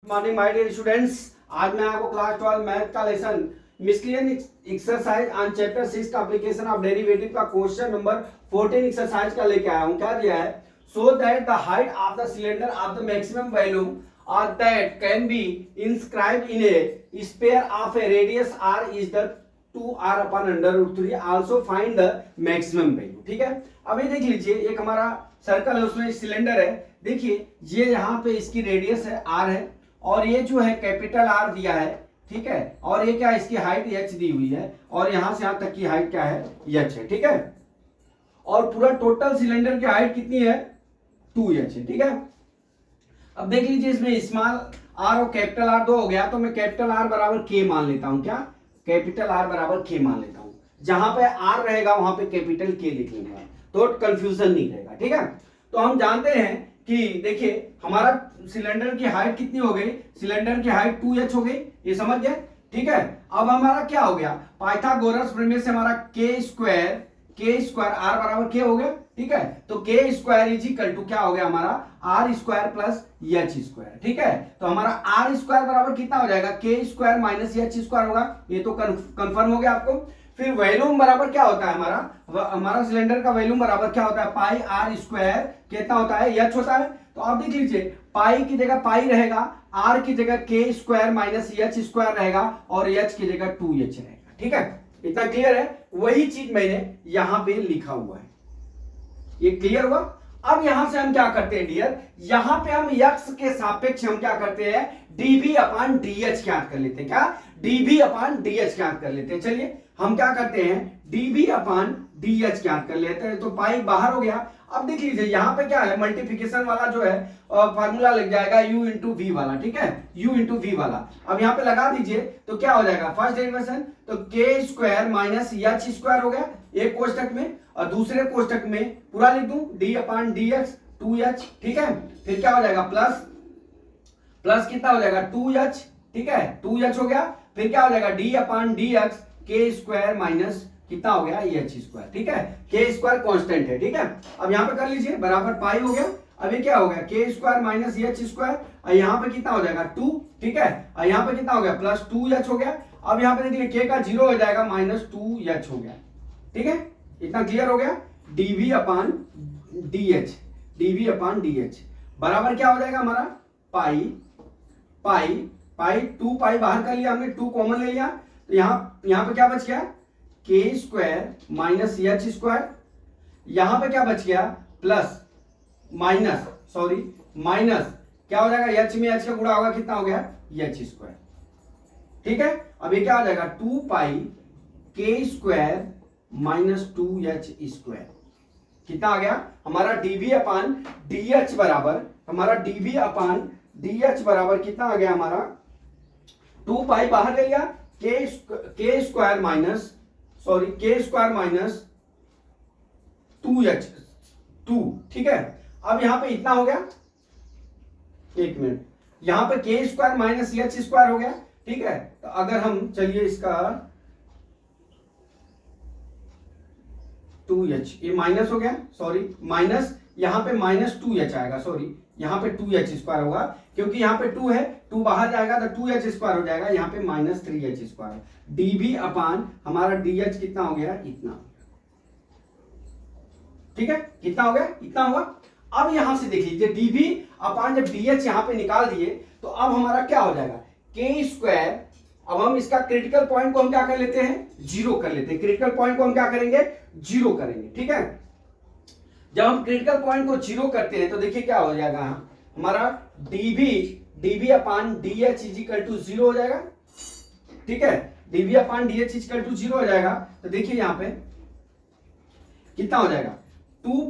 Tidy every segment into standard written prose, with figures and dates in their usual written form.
Morning my dear students. आज मैं आपको क्लास 12 मैथ का lesson miscellaneous exercise on chapter 6 का एप्लीकेशन ऑफ डेरिवेटिव का क्वेश्चन नंबर 14 एक्सरसाइज का लेके आया हूं। क्या दिया है? So that the height of the cylinder of the maximum volume और that can be inscribed in a sphere of a radius r is the 2r upon √3 also find the maximum value. ठीक है, अभी देख लीजिए, एक हमारा circle है, उसमें सिलेंडर है। देखिए ये यहाँ पे इसकी रेडियस है r है, और ये जो है कैपिटल R दिया है, ठीक है, और ये क्या है, इसकी हाइट h दी हुई है, और यहां से यहां तक की हाइट क्या है, h है। ठीक है, और पूरा टोटल सिलेंडर की हाइट कितनी है, 2h है। ठीक है, अब देख लीजिए, इसमें स्मॉल r और कैपिटल R दो हो गया, तो मैं कैपिटल R बराबर k मान लेता हूं। क्या? कैपिटल R बराबर k मान लेता हूं। जहां पे R रहेगा वहां पे कैपिटल K लिख लेंगे, तो कंफ्यूजन नहीं रहेगा। ठीक है, तो हम जानते हैं कि देखिए हमारा सिलेंडर की हाइट कितनी हो गई, सिलेंडर की हाइट 2h हो गई, ये समझ गए। ठीक है, अब हमारा क्या हो गया, पाइथागोरस प्रमेय से हमारा k स्क्वायर r बराबर k हो गया। ठीक है, तो k square is equal to क्या हो गया हमारा, r square plus h square. ठीक है, तो हमारा r स्क्वायर बराबर कितना हो जाएगा, k square minus h square होगा। ये तो कंफर्म हो गया आपको। फिर वॉल्यूम बराबर क्या होता है, हमारा सिलेंडर का वॉल्यूम बराबर क्या होता है, पाई r स्क्वायर कितना होता है, h होता है। तो आप देख लीजिए, पाई की जगह पाई रहेगा, r की जगह k square minus h square रहेगा, और h की जगह 2h रहेगा। ठीक है, इतना क्लियर है? वही चीज मैंने यहां पे लिखा हुआ है, ये क्लियर हुआ। अब यहां से हम क्या करते हैं डियर, यहां पे हम x के सापेक्ष हम क्या करते हैं, dv अपॉन dh ज्ञात कर लेते हैं। क्या? dv अपॉन dh ज्ञात कर लेते हैं। चलिए हम क्या करते हैं, dv अपॉन dh ज्ञात कर लेते हैं। तो पाई बाहर हो गया। अब देख लीजिए, यहां पे क्या है, मल्टीप्लिकेशन वाला जो है फार्मूला लग जाएगा u इंटू वी वाला। ठीक है, u इंटू वी वाला। अब यहां पे लगा दीजिए तो क्या हो जाएगा, फर्स्ट डेरिवेशन तो k square minus h square हो गया एक कोष्टक में, और दूसरे कोष्टक में पूरा लिख दूं d अपॉन dx 2h। ठीक है, फिर क्या हो जाएगा, प्लस कितना हो जाएगा 2h। ठीक है, 2h हो गया। फिर क्या हो जाएगा, d upon dx k square minus कितना हो गया, h स्क्वायर। ठीक है, k स्क्वायर कांस्टेंट है। ठीक है, अब यहां पे कर लीजिए, बराबर पाई हो गया। अभी क्या हो गया, k square minus h square, और यहां पे कितना हो जाएगा 2। ठीक है, और यहां पे कितना हो गया, प्लस 2h हो गया। अब यहां पे देखिए k का 0 हो जाएगा, माइनस 2h हो गया। ठीक है, इतना क्लियर हो गया। dv अपॉन dh बराबर क्या हो जाएगा हमारा, पाई 2 पाई बाहर कर लिया हमने, 2 कॉमन ले लिया, तो यहां पे क्या बच गया, k square minus h square. यहां पे क्या बच गया, प्लस माइनस क्या हो जाएगा, h में h का गुणा होगा, कितना हो गया, h स्क्वायर। ठीक है, अब ये क्या हो जाएगा, 2 pi k square minus 2h square. कितना आ गया हमारा, dv अपॉन dh बराबर, कितना आ गया हमारा, 2 पाई बाहर ले लिया, k स्क्वायर माइनस 2h। ठीक है, अब यहां पे इतना हो गया, एक मिनट, यहां पे k square minus h square हो गया। ठीक है, तो अगर हम चलिए इसका 2h, ये माइनस हो गया, माइनस, यहां पे माइनस 2h आएगा, यहां पे 2h स्क्वायर होगा, क्योंकि यहां पे 2 है, 2 बाहर जाएगा तो 2h स्क्वायर हो जाएगा, यहां पे minus 3h square. dv upon हमारा dh कितना हो गया, इतना। ठीक है, कितना हो गया, इतना हुआ। अब यहां से देख लीजिए, dv अपॉन जब dh यहां पे निकाल दिए, तो अब हमारा क्या हो जाएगा, k स्क्वायर। अब हम इसका क्रिटिकल पॉइंट को हम क्या कर लेते हैं, 0 कर लेते हैं। क्रिटिकल पॉइंट को हम क्या करेंगे, 0 करेंगे। ठीक है, जब हम क्रिटिकल पॉइंट को 0 करते हैं तो देखिए क्या हो जाएगा, हमारा dv upon dh is equal to 0 हो जाएगा। ठीक है, dv upon dh is equal to 0 हो जाएगा। तो देखिए यहां पे कितना हो जाएगा, 2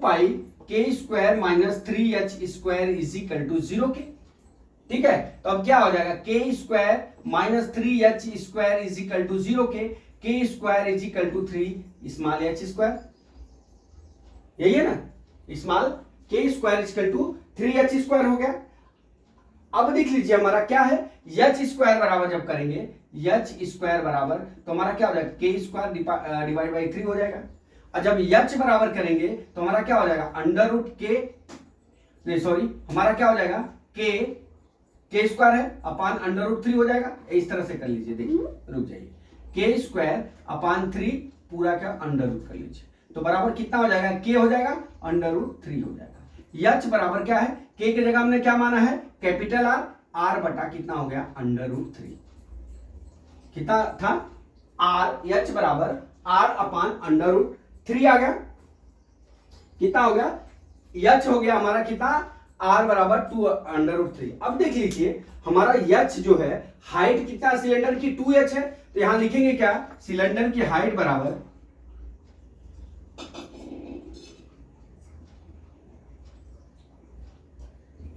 pi k square minus 3h square is equal to 0 के। ठीक है, तो अब क्या हो जाएगा, k square minus 3h square is equal to 0 के, k square is equal to 3 small h square. यही है ना, small k square is equal to 3h square हो गया। अब देख लीजिए हमारा क्या है, h स्क्वायर बराबर जब करेंगे, h स्क्वायर बराबर, तो हमारा क्या हो जाएगा, k स्क्वायर डिवाइड बाई 3 हो जाएगा। और जब h बराबर करेंगे तो हमारा क्या हो जाएगा, अंडर रूट k, नहीं सॉरी, हमारा क्या हो जाएगा, k के स्क्वायर है अपान अंडर रूट 3 हो जाएगा, इस तरह से कर लीजिए। देखिए रुक जाइए, के स्क्वायर अपान 3 पूरा का अंडर रूट कर लीजिए, तो बराबर कितना हो जाएगा, के हो जाएगा अंडर रूट 3 हो जाएगा। एच बराबर क्या है, के की जगह हमने क्या माना है कैपिटल आर, आर बटा कितना हो गया अंडर रूट 3, कितना था आर, एच बराबर आर अपान अंडर रूट 3 आ गया, कितना हो गया एच हो गया हमारा कितना आर बराबर 2 अंडर रूट 3। अब देख लीजिए हमारा एच जो है हाइट कितना सिलेंडर की 2h है, तो यहां लिखेंगे क्या, सिलेंडर की हाइट बराबर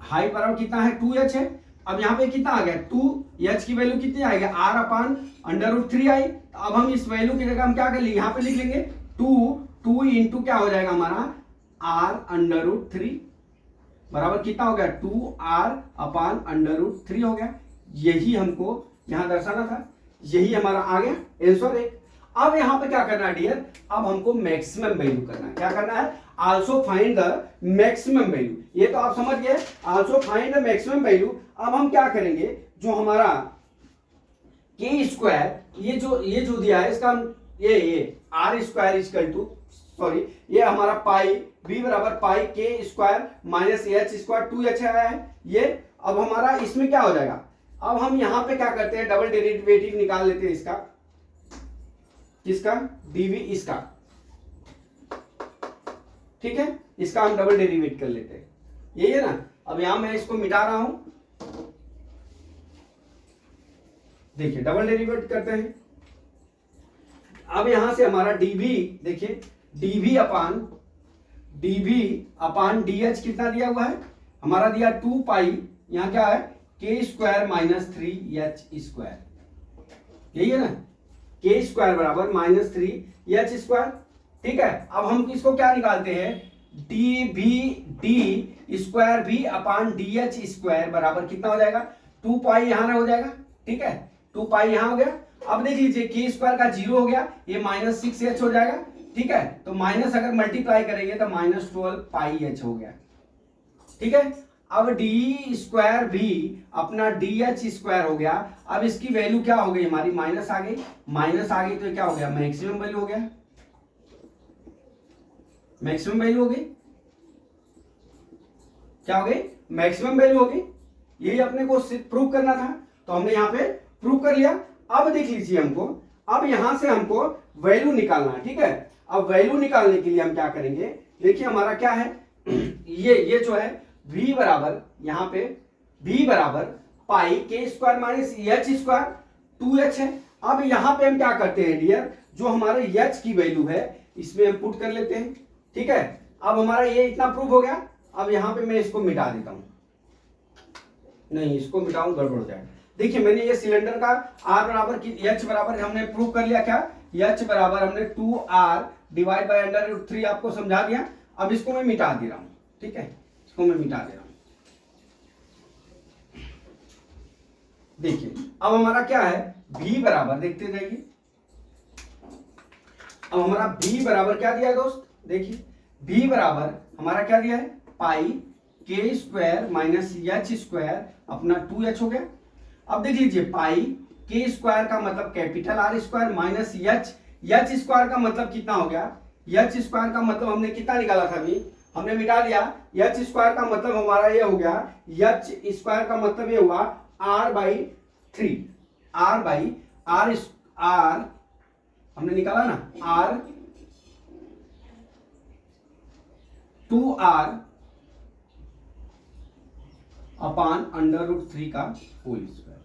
हाइट बराबर कितना है 2h है। अब यहां पे कितना आ गया 2h की वैल्यू कितनी आएगी आर अपान अंडर रूट 3 आई, तो अब हम इस वैल्यू की जगह हम क्या कर लेंगे यहां पे लिख लेंगे 2 इंटू क्या हो जाएगा हमारा आर अंडर रूट 3 बराबर कितना हो गया 2r अपान अंडर रूट 3 हो गया। यही हमको यहां दर्शाना था, यही हमारा आ गया आंसर एक। अब यहां पे क्या करना है डियर, अब हमको मैक्सिमम वैल्यू करना है, क्या करना है also find the maximum value, ये तो आप समझ गए also find the maximum value. अब हम क्या करेंगे जो हमारा के स्क्वायर ये जो दिया है इसका ये r square equal to sorry ये हमारा पाई v बराबर पाई के square minus H square 2h आया है ये। अब हमारा इसमें क्या हो जाएगा, अब हम यहां पे क्या करते हैं डबल डेरिवेटिव निकाल लेते हैं इसका, किसका dv इसका, ठीक है इसका हम डबल डेरिवेट कर लेते हैं, यही है ना। अब यहां मैं इसको मिटा रहा हूं, देखिए डबल डेरिवेट करते हैं। अब यहां से हमारा dv देखिए dv अपान dh कितना दिया हुआ है हमारा दिया 2 पाई, यहां क्या है के स्क्वायर माइनस 3h स्क्वायर, यही है ना के स्क्वायर बराबर माइनस 3h स्क्वायर, ठीक है। अब हम इसको क्या निकालते हैं डी स्क्वायर भी अपान dh स्क्वायर बराबर कितना हो जाएगा 2 पाई यहां हो जाएगा, ठीक है 2 पाई यहां हो गया। अब देख लीजिए के स्क्वायर का 0 हो गया, ये माइनस 6h हो जाएगा, ठीक है तो माइनस अगर मल्टीप्लाई करेंगे तो माइनस 12 पाई h हो गया, ठीक है। अब डी स्क्वायर भी अपना dh स्क्वायर हो गया, अब इसकी वैल्यू क्या हो गई हमारी माइनस आ गई, माइनस आ गई तो क्या हो गया मैक्सिमम वैल्यू हो गया, मैक्सिमम वैल्यू हो गई, क्या हो गई मैक्सिमम वैल्यू हो गई। यही अपने को प्रूव करना था तो हमने यहां पे प्रूव कर लिया। अब देख लीजिए हमको, अब यहां से हमको वैल्यू निकालना है, ठीक है। अब वैल्यू निकालने के लिए हम क्या करेंगे, देखिए हमारा क्या है ये जो है v बराबर यहां पे v बराबर पाई के square minus H square 2h है। अब यहां पे हम क्या करते हैं डियर, जो हमारे h की वैल्यू है इसमें हम पुट कर लेते हैं, ठीक है। अब हमारा ये इतना प्रूव हो गया। अब यहां पे मैं इसको मिटा देता हूं, नहीं इसको मिटाऊं गड़बड़ हो जाएगा। देखिए मैंने ये सिलेंडर का r बराबर h बराबर हमने प्रूव कर लिया, क्या h बराबर हमने 2r divide by under root 3 आपको समझा दिया। अब इसको मैं मिटा दे रहा हूं, ठीक है इसको मैं मिटा दे रहा हूं। देखिए अब हमारा क्या है v बराबर देखते जाइए, अब हमारा v बराबर क्या दिया है दोस्त, देखिए v बराबर हमारा क्या दिया है पाई के स्क्वायर माइनस एच स्क्वायर अपना 2h हो गया। अब देख लीजिए पाई के स्क्वायर का मतलब capital R square minus H square का मतलब कितना हो गया, एच स्क्वायर का मतलब हमने कितना निकाला था अभी हमने मिटा दिया, एच स्क्वायर का मतलब हमारा ये हो गया, एच स्क्वायर का मतलब ये हुआ r by 3, r by r हमने निकाला ना r 2r upon under root 3 का होल स्क्वायर,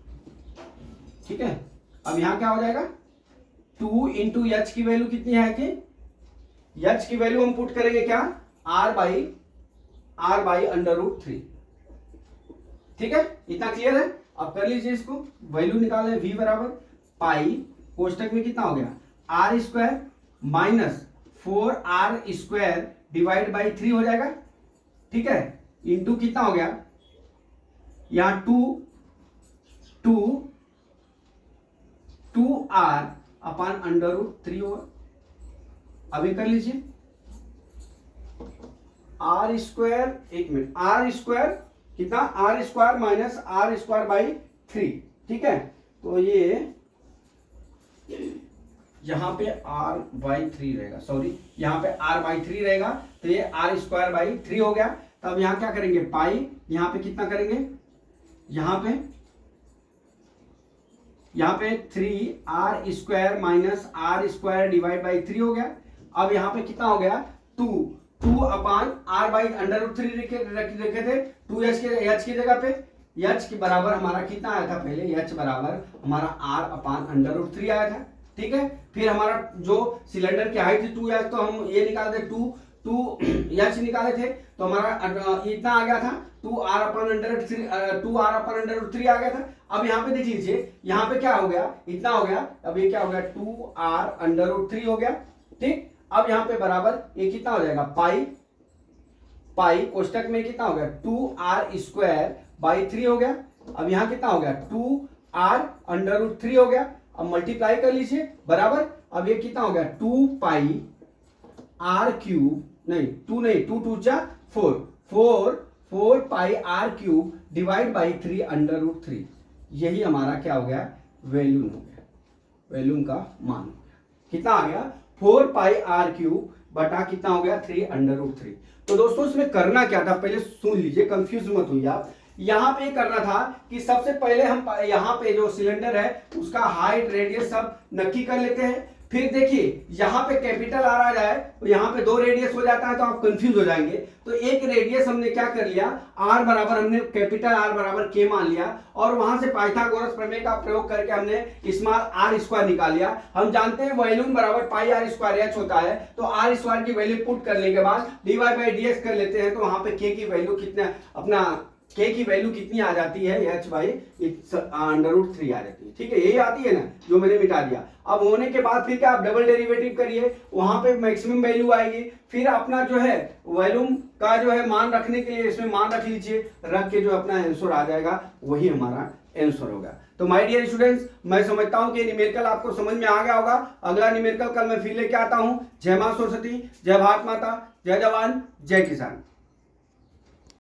ठीक है। अब यहां क्या हो जाएगा 2 इंटू एच की वैल्यू कितनी है कि एच की वैल्यू हम पुट करेंगे क्या r बाई अंडर रूट 3, ठीक है इतना क्लियर है। अब कर लीजिए इसको वैल्यू निकालें v बराबर पाई कोष्टक में कितना हो गया r square minus 4r square divide by 3 हो जाएगा, ठीक है इंटू कितना हो गया यहां 2r अपान अंडर रूट 3 होगा। अभी कर लीजिए आर स्क्वायर, एक मिनट आर स्क्वायर कितना R square minus R square by 3, ठीक है। तो ये यहाँ पे r बाई 3 रहेगा, सॉरी यहाँ पे r बाई 3 रहेगा, तो ये आर स्क्वायर बाई 3 हो गया। तब यहाँ क्या करेंगे, पाई, यहाँ पे कितना करेंगे, यहाँ पे 3 r square minus R square divide by 3 हो गया। अब यहाँ पे कितना हो गया, 2 अपान r बाई √3 रखे थे, 2h की जगह पे, h के बराबर हमारा कितना आया था पहले, h बराबर हमारा r अपान √3 आया था, ठीक है। फिर हमारा जो सिलेंडर की हाइट थी 2h, तो हम ये निकाले थे 2h निकाले थे, तो हमारा इतना आ गया था 2r अपान √3 आ गया था। अब यहाँ पे देख लीजिए, यहाँ पे क्या हो गया, इतना हो गया, अब ये क्या हो गया 2r √3 हो गया, ठीक। अब यहाँ पे बराबर ये कितना हो जाएगा, पाई कोष्टक में कितना हो गया 2r स्क्वायर बाई 3 हो गया। अब यहाँ कितना हो गया 2r √3 हो गया। अब मल्टीप्लाई कर लीजिए, बराबर अब ये कितना हो गया 2 पाई r क्यूब, नहीं 2 जा 4 पाई r क्यूब डिवाइड बाई 3 यही हमारा क्या हो गया, वैल्यूम हो गया, वैल्यूम का मान हो गया, कितना आ गया 4 पाई r क्यूब बटा कितना हो गया 3 तो दोस्तों इसमें करना क्या था, पहले सुन लीजिए, कंफ्यूज मत होइए आप। यहाँ पे करना था कि सबसे पहले हम यहाँ पे जो सिलेंडर है उसका हाइट रेडियस सब नक्की कर लेते हैं। फिर देखिए यहाँ पे कैपिटल आर आ जाए तो यहाँ पे 2 रेडियस हो जाता है, तो आप कंफ्यूज हो जाएंगे। तो एक रेडियस हमने क्या कर लिया, आर बराबर हमने कैपिटल आर बराबर के मान लिया, और वहां से पाइथागोरस प्रमेय का प्रयोग करके हमने स्मॉल आर स्क्वायर निकाल लिया। हम जानते हैं वॉल्यूम बराबर पाई आर स्क्वायर एच होता है, तो आर स्क्वायर की वैल्यू पुट करने के बाद डीवाई बाई डी एक्स कर लेते हैं, तो वहां पे के की वैल्यू कितना, अपना के की वैल्यू कितनी आ जाती है, h बाई √3 आ जाती है, ठीक है। यही आती है ना जो मैंने मिटा दिया। अब होने के बाद फिर क्या, आप डबल डेरिवेटिव करिए, वहां पे मैक्सिमम वैल्यू आएगी। फिर अपना जो है वॉल्यूम का जो है मान रखने के लिए इसमें मान रख लीजिए, रख के जो अपना आंसर आ जाएगा वही हमारा आंसर होगा। तो माय डियर स्टूडेंट्स, मैं समझता हूं कि न्यूमेरिकल आपको समझ में आ गया होगा। अगला न्यूमेरिकल कल मैं फिर लेके आता हूं। जय मां सरस्वती, जय भारत माता, जय जवान, जय किसान।